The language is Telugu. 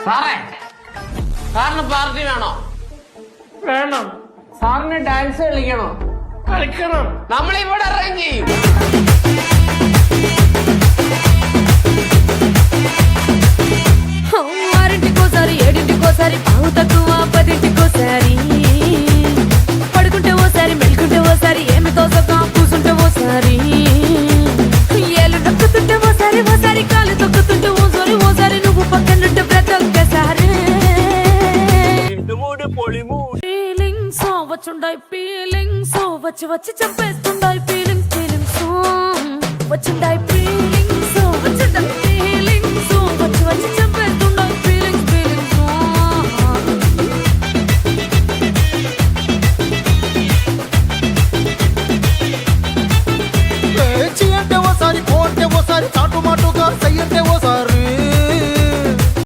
സാറേ, സാറിന് പാർട്ടി വേണോ? വേണം. സാറിന് ഡാൻസ് കളിക്കണോ? കളിക്കണം. നമ്മളിവിടെ അറേഞ്ച് ചെയ്യും. ఆరింటికోసారి ఏడింటికోసారి పావు తక్కువ 10ంటికోసారి పడుకుంటే ఓసారి మెలుకుంటే ఓసారి ఏమి తోసక కూసుంటే ఓసారి ఏళ్ళు నొక్కుతుంటే ఓసారి ఓసారి కాలు తొక్కుతుంటే ఓసారి ఓసారి నువ్వు పక్కనుంటే ప్రతి ఒక్కసారి ఫీలింగ్స్ వచ్చుండాయి ఫీలింగ్స్ వచ్చి వచ్చి చంపేస్తుండాయి ఫీలింగ్స్ ఫీలింగ్స్ వచ్చుండాయి ఫీలింగ్స్